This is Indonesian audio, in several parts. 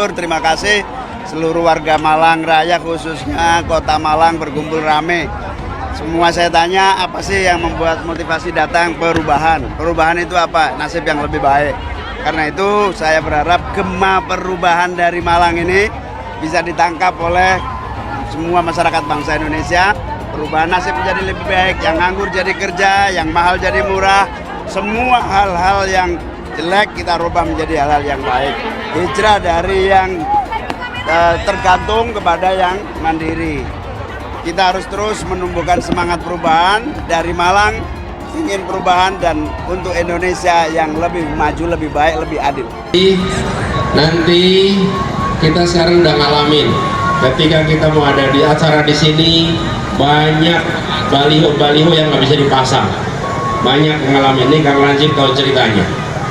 Syukur, terima kasih seluruh warga Malang Raya, khususnya Kota Malang berkumpul rame. Semua saya tanya, apa sih yang membuat motivasi datang? Perubahan. Perubahan itu apa? Nasib yang lebih baik. Karena itu saya berharap gema perubahan dari Malang ini bisa ditangkap oleh semua masyarakat bangsa Indonesia. Perubahan nasib menjadi lebih baik, yang nganggur jadi kerja, yang mahal jadi murah. Semua hal-hal yang jelek kita rubah menjadi hal-hal yang baik. Hijrah dari yang tergantung kepada yang mandiri. Kita harus terus menumbuhkan semangat perubahan dari Malang, ingin perubahan dan untuk Indonesia yang lebih maju, lebih baik, lebih adil. Nanti kita sekarang udah ngalamin ketika kita mau ada di acara di sini, banyak baliho-baliho yang nggak bisa dipasang, banyak ngalamin. Ini Kang Lanjip tahu ceritanya.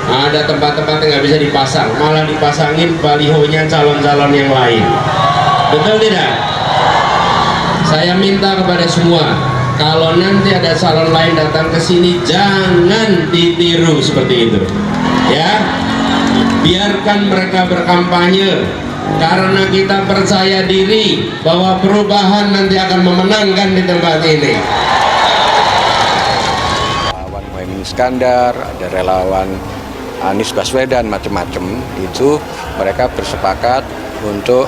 Ada tempat-tempat yang nggak bisa dipasang, malah dipasangin balihonya calon-calon yang lain. Betul tidak? Saya minta kepada semua, kalau nanti ada calon lain datang ke sini, jangan ditiru seperti itu. Ya, biarkan mereka berkampanye, karena kita percaya diri bahwa perubahan nanti akan memenangkan di tempat ini. Relawan Muhaimin Iskandar, ada relawan Anies Baswedan, macam-macam itu mereka bersepakat untuk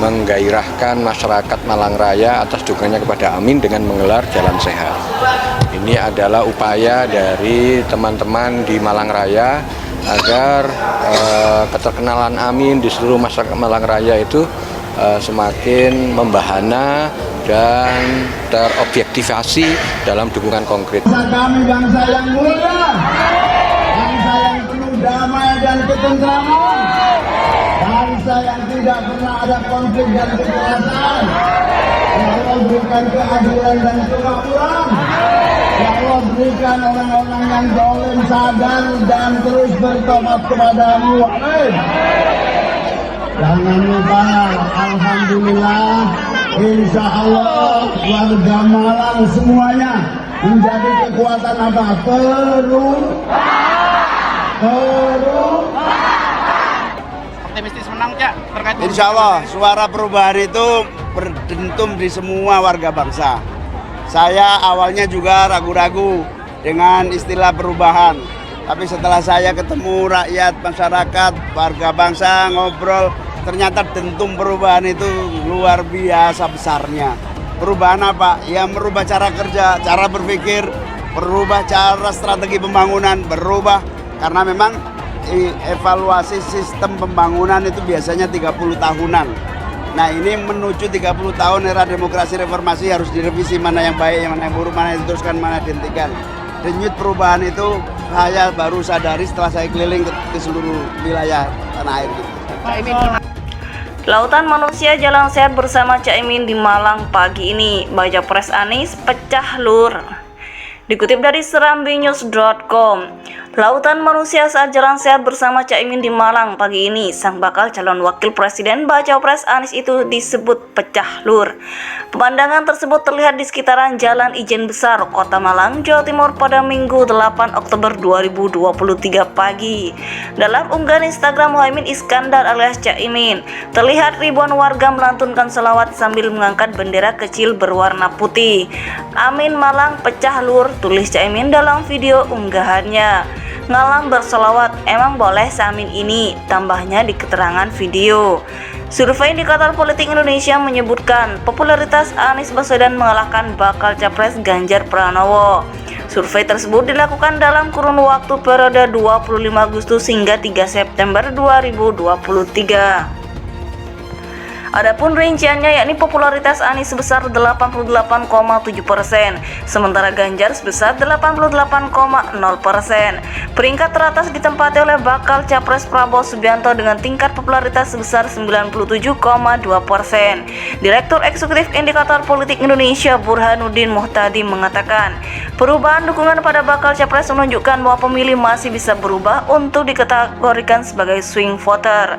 menggairahkan masyarakat Malang Raya atas dukungannya kepada Amin dengan menggelar Jalan Sehat. Ini adalah upaya dari teman-teman di Malang Raya agar keterkenalan Amin di seluruh masyarakat Malang Raya itu semakin membahana dan terobjektivasi dalam dukungan konkret. Kami bangsa yang mulia, bangsa yang penuh damai dan ketentraman, bangsa yang tidak pernah ada konflik dan kekerasan. Ya Allah, berikan keadilan dan kemakmuran. Ya Allah, berikan orang-orang yang zalim sadar dan terus bertobat kepadamu. Amin. Jangan lupa, alhamdulillah, insya Allah warga Malang semuanya menjadi kekuatan apa? Optimistis menang, Cak, terkait insya Allah suara perubahan itu berdentum di semua warga bangsa. Saya awalnya juga ragu-ragu dengan istilah perubahan, tapi setelah saya ketemu rakyat, masyarakat, warga bangsa, ngobrol, ternyata dentum perubahan itu luar biasa besarnya. Perubahan apa? Ya merubah cara kerja, cara berpikir, berubah cara strategi pembangunan, berubah karena memang evaluasi sistem pembangunan itu biasanya 30 tahunan. Nah ini menuju 30 tahun era demokrasi reformasi harus direvisi, mana yang baik, mana yang buruk, mana yang diteruskan, mana yang dihentikan. Denyut perubahan itu saya baru sadari setelah saya keliling ke seluruh wilayah tanah air. Lautan manusia jalan sehat bersama Caimin di Malang pagi ini. Baca Pres Anies pecah lur. Dikutip dari serambinews.com, lautan manusia saat jalan sehat bersama Caimin di Malang pagi ini, sang bakal calon wakil presiden baca Pres Anies itu disebut pecah lur. Pemandangan tersebut terlihat di sekitaran Jalan Ijen Besar, Kota Malang, Jawa Timur pada Minggu 8 Oktober 2023 pagi. Dalam unggahan Instagram Muhaimin Iskandar alias Caimin, terlihat ribuan warga melantunkan selawat sambil mengangkat bendera kecil berwarna putih. Amin Malang pecah lur, tulis Caimin dalam video unggahannya. Ngalang berselawat, emang boleh seamin ini, tambahnya di keterangan video. Survei Indikator Politik Indonesia menyebutkan popularitas Anies Baswedan mengalahkan bakal capres Ganjar Pranowo. Survei tersebut dilakukan dalam kurun waktu periode 25 Agustus hingga 3 September 2023. Adapun rinciannya yakni popularitas Anies sebesar 88,7%, sementara Ganjar sebesar 88,0%. Peringkat teratas ditempati oleh bakal capres Prabowo Subianto dengan tingkat popularitas sebesar 97,2%. Direktur Eksekutif Indikator Politik Indonesia Burhanuddin Muhtadi mengatakan, perubahan dukungan pada bakal capres menunjukkan bahwa pemilih masih bisa berubah untuk dikategorikan sebagai swing voter.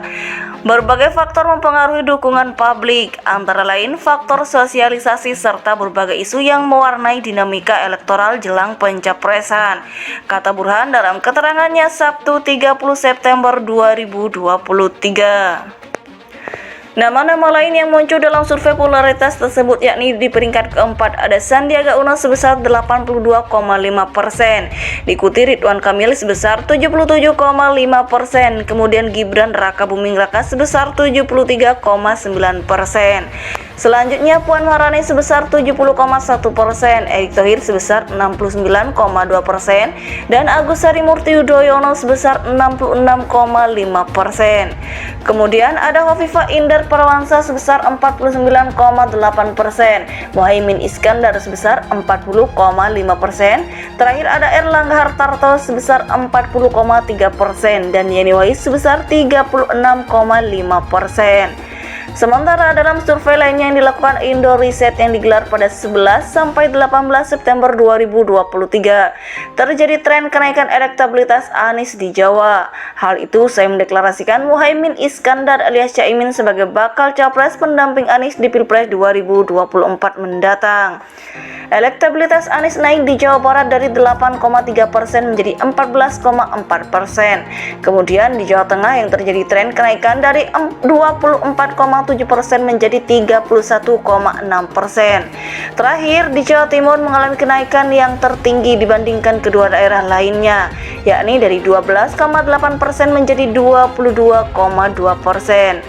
Berbagai faktor mempengaruhi dukungan publik, antara lain faktor sosialisasi serta berbagai isu yang mewarnai dinamika elektoral jelang pencapresan, kata Burhan dalam keterangannya Sabtu 30 September 2023. Nama-nama lain yang muncul dalam survei popularitas tersebut yakni di peringkat keempat ada Sandiaga Uno sebesar 82,5%, diikuti Ridwan Kamil sebesar 77,5%, kemudian Gibran Raka Buming Raka sebesar 73,9%. Selanjutnya Puan Maharani sebesar 70,1%, Erick Thohir sebesar 69,2%, dan Agus Harimurti Yudhoyono sebesar 66,5%. Kemudian ada Hovifah Indar Parawansa sebesar 49,8%, Muhaimin Iskandar sebesar 40,5%, terakhir ada Erlangga Hartarto sebesar 40,3%, dan Yeni Wahid sebesar 36,5%. Sementara dalam survei lainnya yang dilakukan Indo Riset yang digelar pada 11 sampai 18 September 2023, terjadi tren kenaikan elektabilitas Anies di Jawa. Hal itu saya mendeklarasikan Muhaimin Iskandar alias Caimin sebagai bakal capres pendamping Anies di Pilpres 2024 mendatang. Elektabilitas Anies naik di Jawa Barat dari 8,3% menjadi 14,4%. Kemudian di Jawa Tengah yang terjadi tren kenaikan dari 24,7% menjadi 31,6%. Terakhir di Jawa Timur mengalami kenaikan yang tertinggi dibandingkan kedua daerah lainnya, yakni dari 12,8% menjadi 22,2%.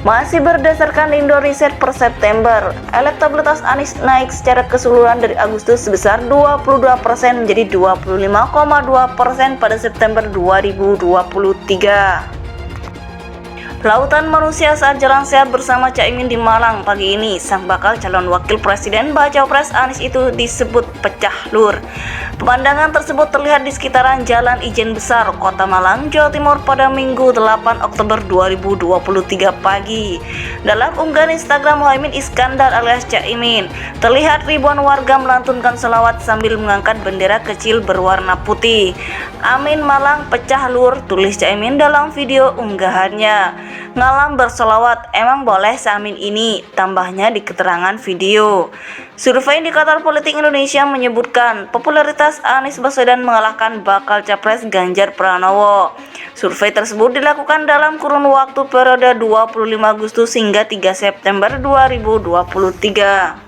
Masih berdasarkan Indo Riset per September, elektabilitas Anies naik secara keseluruhan dari Agustus sebesar 22% menjadi 25,2% pada September 2023. Lautan manusia saat jalan sehat bersama Caimin di Malang pagi ini. Sang bakal calon wakil presiden baca pres Anies itu disebut pecah lur. Pemandangan tersebut terlihat di sekitaran Jalan Ijen Besar, Kota Malang, Jawa Timur pada Minggu 8 Oktober 2023 pagi. Dalam unggahan Instagram Muhaimin Iskandar alias Caimin, terlihat ribuan warga melantunkan selawat sambil mengangkat bendera kecil berwarna putih. Amin Malang pecah lur, tulis Caimin dalam video unggahannya. Ngalam bersolawat, emang boleh seamin ini, tambahnya di keterangan video. Survei Indikator Politik Indonesia menyebutkan popularitas Anies Baswedan mengalahkan bakal capres Ganjar Pranowo. Survei tersebut dilakukan dalam kurun waktu periode 25 Agustus hingga 3 September 2023.